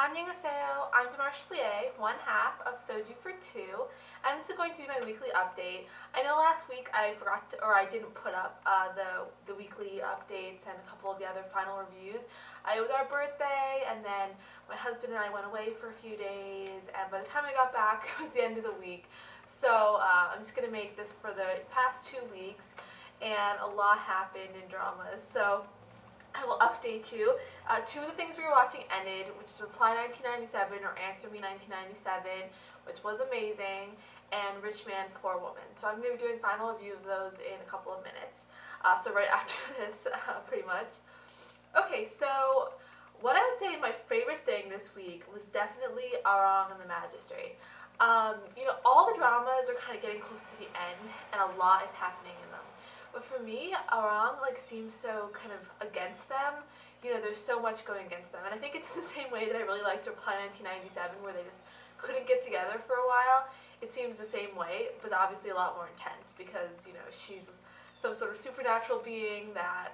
Annyeonghaseyo, I'm Demarche, one half of Soju for Two, and this is going to be my weekly update. I know last week I forgot to, or I didn't put up the weekly updates and a couple of the other final reviews. It was our birthday, and then my husband and I went away for a few days, and by the time I got back, it was the end of the week. So I'm just going to make this for the past 2 weeks, and a lot happened in dramas. So I will update you. Two of the things we were watching ended, which is Reply 1997 or Answer Me 1997, which was amazing, and Rich Man, Poor Woman. So I'm going to be doing final review of those in a couple of minutes. So right after this, pretty much. Okay, so what I would say my favorite thing this week was definitely Arang and the Magistrate. All the dramas are kind of getting close to the end, and a lot is happening in them. But for me, Arang seems so kind of against them. There's so much going against them. And I think it's in the same way that I really liked Reply 1997, where they just couldn't get together for a while. It seems the same way, but obviously a lot more intense because, she's some sort of supernatural being that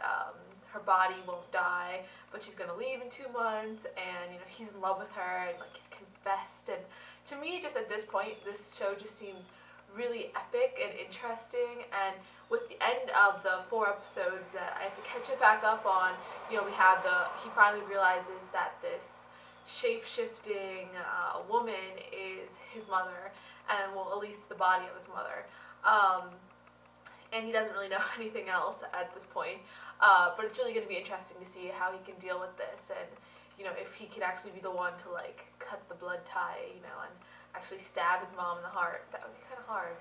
her body won't die, but she's going to leave in 2 months, and, he's in love with her, and, he's confessed. And to me, just at this point, this show just seems really epic and interesting, and with the end of the 4 episodes that I have to catch it back up on, he finally realizes that this shape-shifting woman is his mother, and well, at least the body of his mother, and he doesn't really know anything else at this point, but it's really going to be interesting to see how he can deal with this, and if he can actually be the one to cut the blood tie, and actually stab his mom in the heart. That would be kind of hard.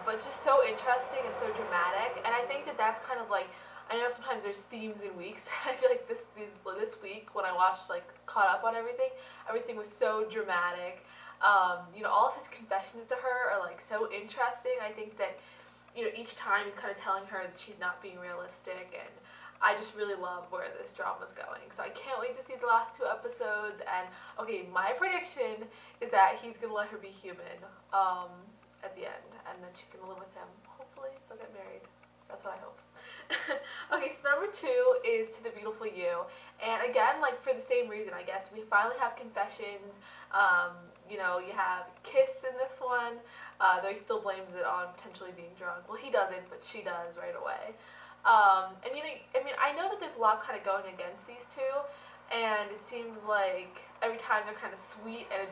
But just so interesting and so dramatic, and I think that that's kind of I know sometimes there's themes in weeks. I feel like this week when I watched, caught up on everything was so dramatic. All of his confessions to her are so interesting. I think that each time he's kind of telling her that she's not being realistic, and I just really love where this drama's going. So I can't wait to see the last 2 episodes. And okay, my prediction is that he's gonna let her be human at the end, and then she's gonna live with him. Hopefully they'll get married. That's what I hope. Okay, so number 2 is To the Beautiful You, and again, for the same reason, I guess, we finally have confessions. You have kiss in this one, though he still blames it on potentially being drunk. Well, he doesn't, but she does right away. I know that there's a lot kind of going against these two, and it seems like every time they're kind of sweet and,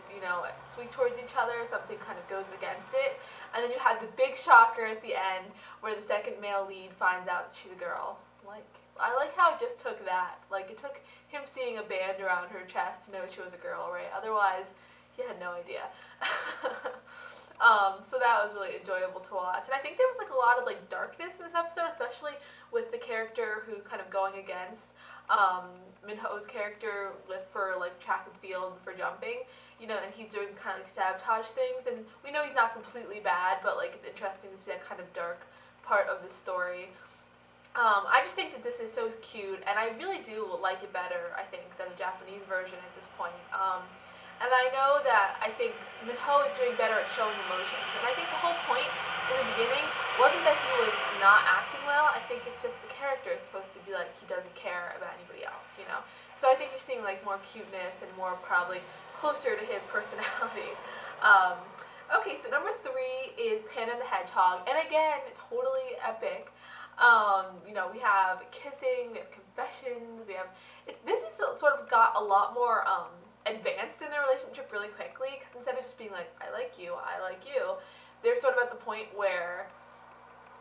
sweet towards each other, something kind of goes against it. And then you have the big shocker at the end where the second male lead finds out that she's a girl. I like how it just took that. It took him seeing a band around her chest to know she was a girl, right? Otherwise, he had no idea. So that was really enjoyable to watch. And I think there was a lot of darkness in this episode, especially with the character who kind of going against Minho's character for track and field, for jumping, and he's doing kind of sabotage things, and we know he's not completely bad, but it's interesting to see that kind of dark part of the story. I just think that this is so cute, and I really do like it better, I think, than the Japanese version at this point. And I know that I think Minho is doing better at showing emotions. And I think the whole point in the beginning wasn't that he was not acting well. I think it's just the character is supposed to be he doesn't care about anybody else, So I think you're seeing more cuteness and more probably closer to his personality. Okay, so number 3 is Panda and the Hedgehog. And again, totally epic. We have kissing, we have confessions, this is sort of got a lot more, advanced in their relationship really quickly, because instead of just being I like you, they're sort of at the point where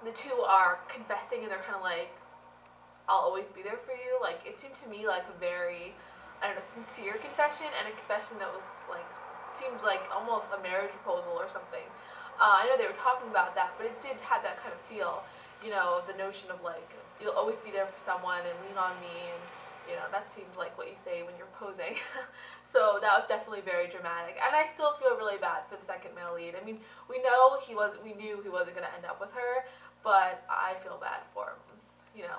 the two are confessing, and they're kind of I'll always be there for you. It seemed to me a very, I don't know, sincere confession, and a confession that was seemed almost a marriage proposal or something. I know they were talking about that, but it did have that kind of feel, the notion of you'll always be there for someone and lean on me, and that seems like what you say when you're posing. So that was definitely very dramatic. And I still feel really bad for the second male lead. I mean, we knew he wasn't going to end up with her, but I feel bad for him.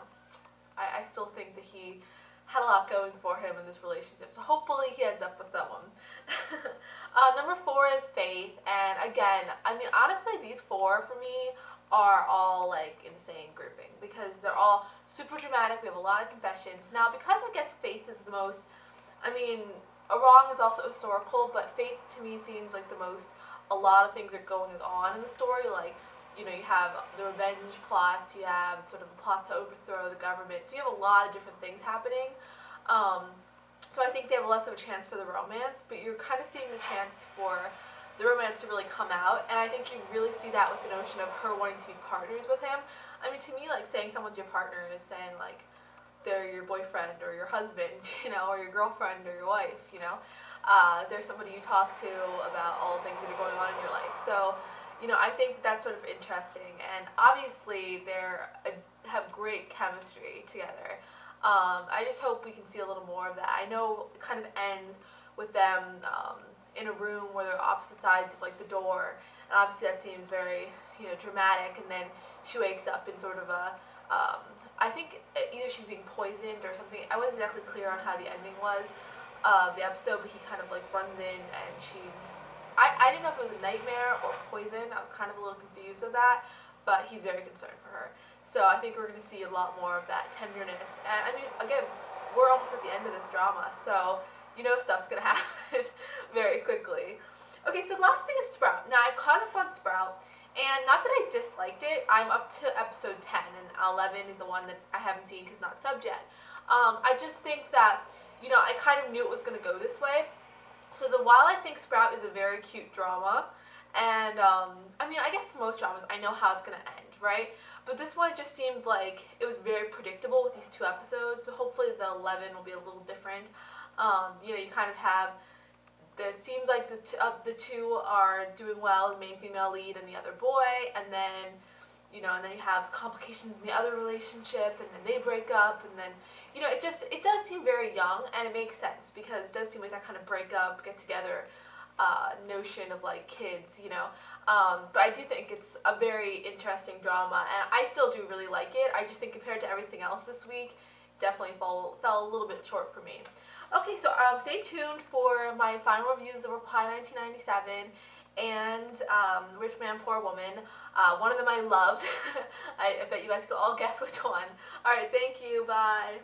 I still think that he had a lot going for him in this relationship. So hopefully he ends up with someone. Number 4 is Faith. And again, honestly, these 4 for me are all insane grouping, because they're all super dramatic. We have a lot of confessions. Now, because I guess Faith is the most, A Wrong is also historical, but Faith to me seems like the most, a lot of things are going on in the story, like, you know, you have the revenge plots, you have sort of the plot to overthrow the government, so you have a lot of different things happening. So I think they have less of a chance for the romance, but you're kind of seeing the chance for the romance to really come out, and I think you really see that with the notion of her wanting to be partners with him. I mean, to me, like, saying someone's your partner is saying, like, they're your boyfriend or your husband, you know, or your girlfriend or your wife, you know. They're somebody you talk to about all the things that are going on in your life. So, you know, I think that's sort of interesting, and obviously they have great chemistry together. I just hope we can see a little more of that. I know it kind of ends with them in a room where they're opposite sides of, like, the door, and obviously that seems very, you know, dramatic, and then she wakes up in sort of a, I think either she's being poisoned or something. I wasn't exactly clear on how the ending was of the episode, but he kind of, like, runs in and she's, I didn't know if it was a nightmare or poison. I was kind of a little confused with that, but he's very concerned for her. So I think we're going to see a lot more of that tenderness. And I mean, again, we're almost at the end of this drama, so you know stuff's going to happen very quickly. Okay, so the last thing is Sprout. Now, I've caught up on Sprout, and not that I disliked it. I'm up to episode 10, and 11 is the one that I haven't seen because not subbed yet. I just think that, you know, I kind of knew it was going to go this way. So while I think Sprout is a very cute drama, and I mean, I guess for most dramas, I know how it's going to end, right? But this one just seemed like it was very predictable with these 2 episodes, so hopefully the 11 will be a little different. You know, you kind of have, it seems like the two are doing well, the main female lead and the other boy, and then, you know, and then you have complications in the other relationship, and then they break up, and then, you know, it does seem very young, and it makes sense, because it does seem like that kind of break up, get together notion of, like, kids, you know. But I do think it's a very interesting drama, and I still do really like it. I just think compared to everything else this week, definitely fell a little bit short for me. Okay, so stay tuned for my final reviews of Reply 1997 and Rich Man, Poor Woman. One of them I loved. I bet you guys could all guess which one. Alright, thank you, bye.